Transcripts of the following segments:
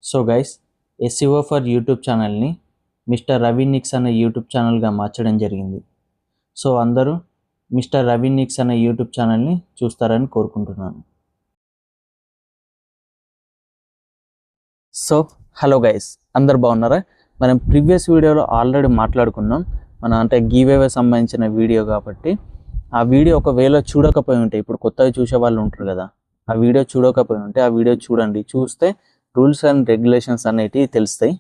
So guys, SEO for YouTube ఛానల్ని mister Ravi నిక్స్ అనే YouTube ఛానల్గా మార్చడం జరిగింది. సో అందరూ మిస్టర్ రవి నిక్స్ అనే యూట్యూబ్ ఛానల్ని చూస్తారని కోరుకుంటున్నాను. సో హలో గైస్, అందరు బాగున్నారా? మనం ప్రీవియస్ వీడియోలో ఆల్రెడీ మాట్లాడుకున్నాం. అంటే గివ్అవే సంబంధించిన వీడియో కాబట్టి ఆ వీడియో ఒకవేళ చూడకపోయి ఉంటే, ఇప్పుడు కొత్తగా చూసే వాళ్ళు ఉంటారు కదా, ఆ వీడియో చూడకపోయి ఉంటే ఆ వీడియో చూడండి. చూస్తే రూల్స్ అండ్ రెగ్యులేషన్స్ అనేటివి తెలుస్తాయి.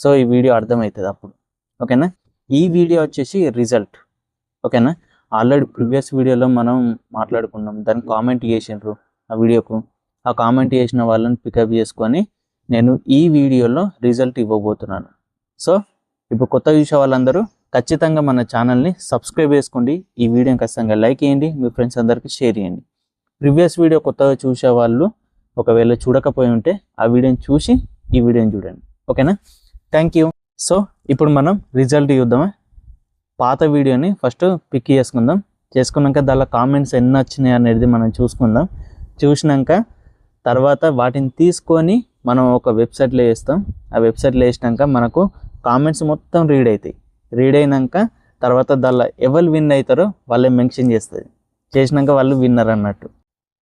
సో ఈ వీడియో అర్థమవుతుంది అప్పుడు. ఓకేనా? ఈ వీడియో వచ్చేసి రిజల్ట్. ఓకేనా? ఆల్రెడీ ప్రీవియస్ వీడియోలో మనం మాట్లాడుకున్నాం. దాన్ని కామెంట్ చేసినారు ఆ వీడియోకు. ఆ కామెంట్ చేసిన వాళ్ళని పికప్ చేసుకొని నేను ఈ వీడియోలో రిజల్ట్ ఇవ్వబోతున్నాను. సో ఇప్పుడు కొత్త చూసే వాళ్ళందరూ ఖచ్చితంగా మన ఛానల్ని సబ్స్క్రైబ్ చేసుకోండి. ఈ వీడియోని ఖచ్చితంగా లైక్ చేయండి, మీ ఫ్రెండ్స్ అందరికీ షేర్ చేయండి. ప్రీవియస్ వీడియో కొత్తగా చూసే వాళ్ళు ఒకవేళ చూడకపోయి ఉంటే ఆ వీడియోని చూసి ఈ వీడియోని చూడండి. ఓకేనా? Thank you. సో ఇప్పుడు మనం రిజల్ట్ చూద్దామా? పాత వీడియోని ఫస్ట్ పిక్ చేసుకున్నాక దానిలో కామెంట్స్ ఎన్ని వచ్చినాయి అనేది మనం చూసుకుందాం. చూసినాక తర్వాత వాటిని తీసుకొని మనం ఒక వెబ్సైట్లో వేస్తాం. ఆ వెబ్సైట్లో వేసినాక మనకు కామెంట్స్ మొత్తం రీడ్ అవుతాయి. రీడ్ అయినాక తర్వాత దానిలో ఎవరు విన్ అవుతారో వాళ్ళే మెన్షన్ చేసినాక వాళ్ళు విన్నర్ అన్నట్టు.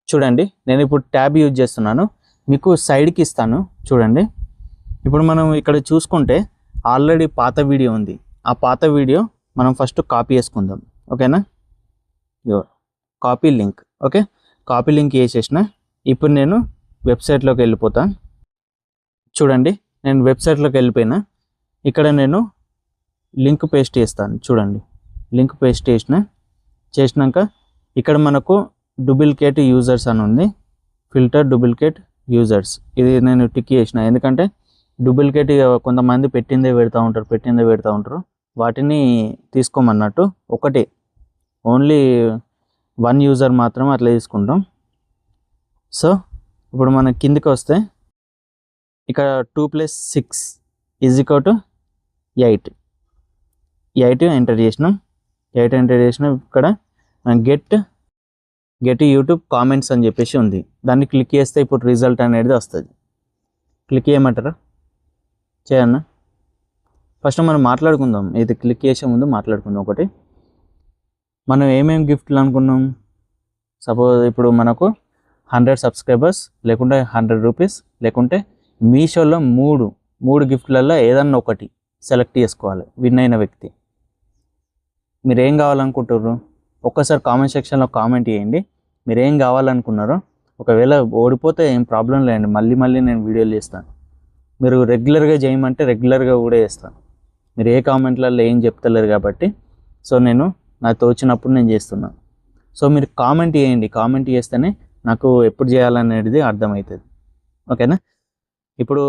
చూడండి, నేను ఇప్పుడు ట్యాబ్ యూజ్ చేస్తున్నాను, మీకు సైడ్కి ఇస్తాను. చూడండి, ఇప్పుడు మనం ఇక్కడ చూసుకుంటే ఆల్రెడీ పాత వీడియో ఉంది. ఆ పాత వీడియో మనం ఫస్ట్ కాపీ చేసుకుందాం. ఓకేనా? Copy link. Okay, copy link వేసేసిన. ఇప్పుడు నేను వెబ్సైట్లోకి వెళ్ళిపోతాను. చూడండి, నేను వెబ్సైట్లోకి వెళ్ళిపోయినా. ఇక్కడ నేను లింక్ పేస్ట్ చేస్తాను. చూడండి, లింక్ పేస్ట్ చేసినాక ఇక్కడ మనకు డూప్లికేట్ యూజర్స్ అని ఉంది. ఫిల్టర్ డూప్లికేట్ యూజర్స్, ఇది నేను టిక్ చేసిన. ఎందుకంటే డూప్లికేట్ కొంతమంది పెట్టిందే పెడతా ఉంటారు. వాటిని తీసుకోమన్నట్టు. ఒకటి ఓన్లీ 1 యూజర్ మాత్రం అట్లా తీసుకుంటాం. సో ఇప్పుడు మన కిందికి వస్తే ఇక్కడ 2 + 6 = 8 ఎంటర్ చేసినాం. ఇక్కడ గెట్ యూట్యూబ్ కామెంట్స్ అని చెప్పేసి ఉంది. దాన్ని క్లిక్ చేస్తే ఇప్పుడు రిజల్ట్ అనేది వస్తుంది. క్లిక్ చేయమంటారా? చేయన్న. ఫస్ట్ మనం మాట్లాడుకుందాం. ఇది క్లిక్ చేసే ముందు మాట్లాడుకుందాం. ఒకటి, మనం ఏమేమి గిఫ్ట్లు అనుకున్నాం? సపోజ్ ఇప్పుడు మనకు 100 సబ్స్క్రైబర్స్, లేకుంటే 100 రూపీస్, లేకుంటే మీషోలో మూడు గిఫ్ట్లలో ఏదన్నా ఒకటి సెలెక్ట్ చేసుకోవాలి విన్ అయిన వ్యక్తి. మీరు ఏం కావాలనుకుంటారు? ఒక్కసారి కామెంట్ సెక్షన్లో కామెంట్ చేయండి మీరు ఏం కావాలనుకున్నారో. ఒకవేళ ఓడిపోతే ఏం ప్రాబ్లం లేదండి, మళ్ళీ నేను వీడియోలు చేస్తాను. మీరు రెగ్యులర్గా చేయమంటే రెగ్యులర్గా కూడా చేస్తాను. మీరు ఏ కామెంట్లలో ఏం చెప్తలేరు కాబట్టి సో నేను నాకు తోచినప్పుడు నేను చేస్తున్నాను. సో మీరు కామెంట్ చేయండి. కామెంట్ చేస్తేనే నాకు ఎప్పుడు చేయాలనేది అర్థమవుతుంది. ఓకేనా? ఇప్పుడు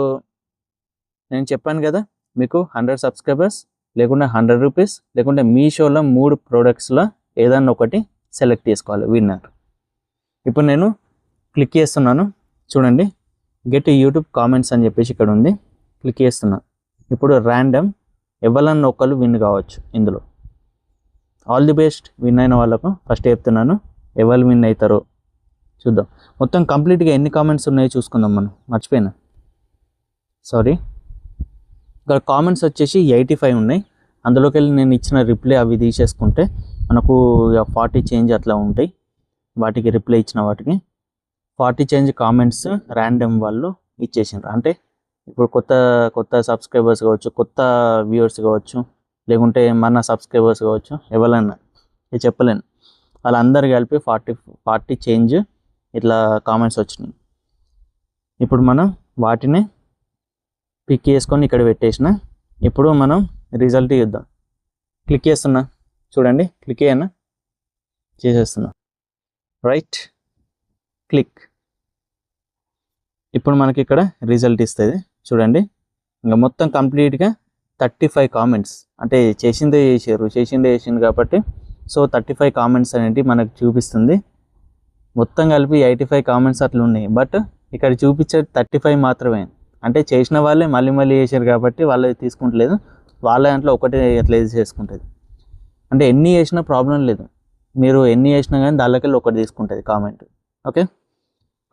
నేను చెప్పాను కదా, మీకు 100 సబ్స్క్రైబర్స్, లేకుంటే 100 రూపీస్, లేకుంటే మీషోలో 3 ప్రోడక్ట్స్లో ఏదన్నా ఒకటి సెలెక్ట్ చేసుకోవాలి విన్నర్. ఇప్పుడు నేను క్లిక్ చేస్తున్నాను. చూడండి, గెట్ యూట్యూబ్ కామెంట్స్ అని చెప్పేసి ఇక్కడ ఉంది. క్లిక్ చేస్తున్నాను. ఇప్పుడు ర్యాండమ్ ఎవరన్నా ఒకళ్ళు విన్ కావచ్చు ఇందులో. ఆల్ ది బెస్ట్ విన్ అయిన వాళ్ళకు ఫస్ట్ చెప్తున్నాను. ఎవరు విన్ అవుతారో చూద్దాం. మొత్తం కంప్లీట్గా ఎన్ని కామెంట్స్ ఉన్నాయో చూసుకుందాం. మనం మర్చిపోయినా, సారీ. ఇక్కడ కామెంట్స్ వచ్చేసి 85 ఉన్నాయి. అందులోకి వెళ్ళి నేను ఇచ్చిన రిప్లై అవి తీసేసుకుంటే మనకు 40 చేంజ్ అట్లా ఉంటాయి. వాటికి రిప్లై ఇచ్చిన వాటికి 40 చేంజ్ కామెంట్స్ ర్యాండమ్ వాళ్ళు ఇచ్చేసినారు. అంటే ఇప్పుడు కొత్త సబ్స్క్రైబర్స్ కావచ్చు, కొత్త వ్యూవర్స్ కావచ్చు, లేకుంటే మన సబ్స్క్రైబర్స్ కావచ్చు, ఎవరైనా చెప్పలేను. వాళ్ళందరూ కలిపి 40 చేంజ్ ఇట్లా కామెంట్స్ వచ్చినాయి. ఇప్పుడు మనం వాటిని పిక్ చేసుకొని ఇక్కడ పెట్టేసిన. ఇప్పుడు మనం రిజల్ట్ చూద్దాం. క్లిక్ చేస్తున్నా. చూడండి, క్లిక్ చేసేస్తున్నా. Right, click. ఇప్పుడు మనకి ఇక్కడ రిజల్ట్ ఇస్తుంది. చూడండి, ఇంకా మొత్తం కంప్లీట్గా 35 కామెంట్స్, అంటే చేసిందే కాబట్టి సో 35 కామెంట్స్ అనేవి మనకు చూపిస్తుంది. మొత్తం కలిపి 85 కామెంట్స్ అట్లా ఉన్నాయి. బట్ ఇక్కడ చూపించేది 35 మాత్రమే. అంటే చేసిన వాళ్ళే మళ్ళీ చేశారు కాబట్టి వాళ్ళే తీసుకుంటలేదు. వాళ్ళ దాంట్లో ఒకటే ఎట్లా చేసుకుంటుంది. అంటే ఎన్ని చేసినా ప్రాబ్లం లేదు. మీరు ఎన్ని చేసినా కానీ దానిలోకెళ్ళి ఒకటి తీసుకుంటుంది కామెంట్. Okay,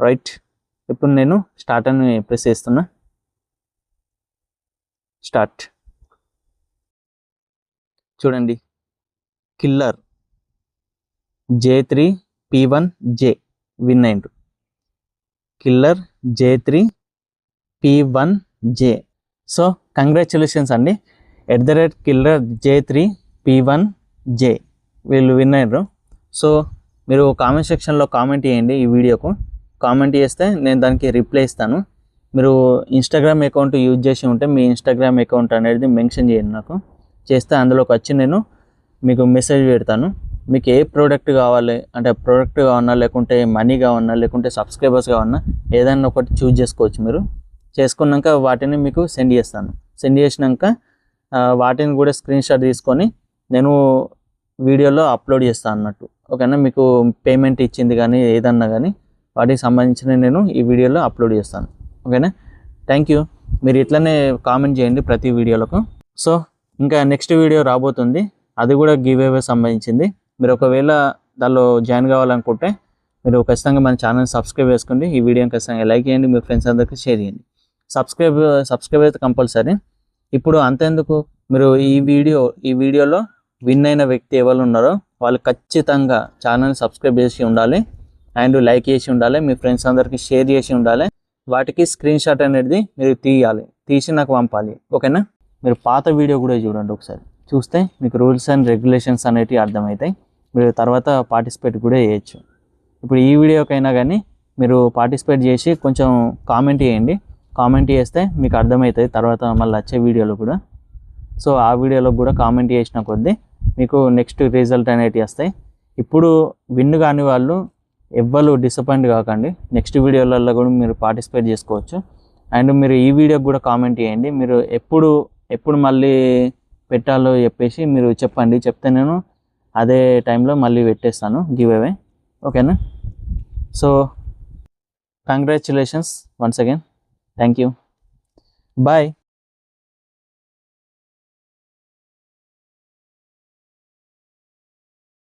right. ఇప్పుడు నేను స్టార్ట్ అని ప్రెస్ చేస్తున్నా. స్టార్ట్. చూడండి, కిల్లర్ J3P1J విన్ అయిండు. Killer J3P1J. సో కంగ్రాచులేషన్స్ అండి. @కిల్లర్ J3P1J వీళ్ళు విన్ అయ్యారు. సో మీరు కామెంట్ సెక్షన్లో కామెంట్ చేయండి. ఈ వీడియోకు కామెంట్ చేస్తే నేను దానికి రిప్లై ఇస్తాను. మీరు ఇన్స్టాగ్రామ్ అకౌంట్ యూజ్ చేసి ఉంటే మీ ఇన్స్టాగ్రామ్ అకౌంట్ అనేది మెన్షన్ చేయండి. నాకు చేస్తే అందులోకి వచ్చి నేను మీకు మెసేజ్ పెడతాను. మీకు ఏ ప్రోడక్ట్ కావాలి అంటే ప్రోడక్ట్ కావాలన్నా, లేకుంటే మనీ కావాలన్నా, లేకుంటే సబ్స్క్రైబర్స్ కావాలన్నా ఏదైనా ఒకటి చూజ్ చేసుకోవచ్చు. మీరు చేసుకున్నాక వాటిని మీకు సెండ్ చేస్తాను. సెండ్ చేసినాక వాటిని కూడా స్క్రీన్ షాట్ తీసుకొని నేను వీడియోలో అప్లోడ్ చేస్తాను అన్నట్టు. ఓకేనా, మీకు పేమెంట్ ఇచ్చింది కానీ ఏదన్నా కానీ వాటికి సంబంధించిన నేను ఈ వీడియోలో అప్లోడ్ చేస్తాను. ఓకేనా, థ్యాంక్ యూ. మీరు ఇట్లనే కామెంట్ చేయండి ప్రతి వీడియోలకు. సో ఇంకా నెక్స్ట్ వీడియో రాబోతుంది, అది కూడా గివ్ అవే సంబంధించింది. మీరు ఒకవేళ దానిలో జాయిన్ కావాలనుకుంటే మీరు ఖచ్చితంగా మన ఛానల్ సబ్స్క్రైబ్ చేసుకోండి. ఈ వీడియోని ఖచ్చితంగా లైక్ చేయండి, మీ ఫ్రెండ్స్ అందరికీ షేర్ చేయండి. సబ్స్క్రైబ్ అయితే కంపల్సరీ. ఇప్పుడు అంతేందుకు, మీరు ఈ వీడియోలో విన్ అయిన వ్యక్తి ఎవరు ఉన్నారో వాళ్ళు ఖచ్చితంగా ఛానల్ సబ్స్క్రైబ్ చేసి ఉండాలి అండ్ లైక్ చేసి ఉండాలి, మీ ఫ్రెండ్స్ అందరికీ షేర్ చేసి ఉండాలి. వాటికి స్క్రీన్ షాట్ అనేది మీరు తీసి నాకు పంపాలి. ఓకేనా, మీరు పాత వీడియో కూడా చూడండి ఒకసారి. చూస్తే మీకు రూల్స్ అండ్ రెగ్యులేషన్స్ అనేటివి అర్థమవుతాయి. మీరు తర్వాత పార్టిసిపేట్ కూడా చేయొచ్చు. ఇప్పుడు ఈ వీడియోకైనా కానీ మీరు పార్టిసిపేట్ చేసి కొంచెం కామెంట్ చేయండి. కామెంట్ చేస్తే మీకు అర్థమవుతుంది తర్వాత మళ్ళీ వచ్చే వీడియోలో కూడా. సో ఆ వీడియోలో కూడా కామెంట్ చేసిన కొద్దీ మీకు నెక్స్ట్ రిజల్ట్ అనేటివి వస్తాయి. ఇప్పుడు విన్ కాని వాళ్ళు ఎవ్వరు డిసప్పాయింట్ కాకండి. నెక్స్ట్ వీడియోలలో కూడా మీరు పార్టిసిపేట్ చేసుకోవచ్చు. అండ్ మీరు ఈ వీడియోకి కూడా కామెంట్ చేయండి. మీరు ఎప్పుడు మళ్ళీ పెట్టాలో చెప్పేసి మీరు చెప్పండి. చెప్తే నేను అదే టైంలో మళ్ళీ పెట్టేస్తాను గివ్ అవే. ఓకేనా, so congratulations once again. Thank you, bye.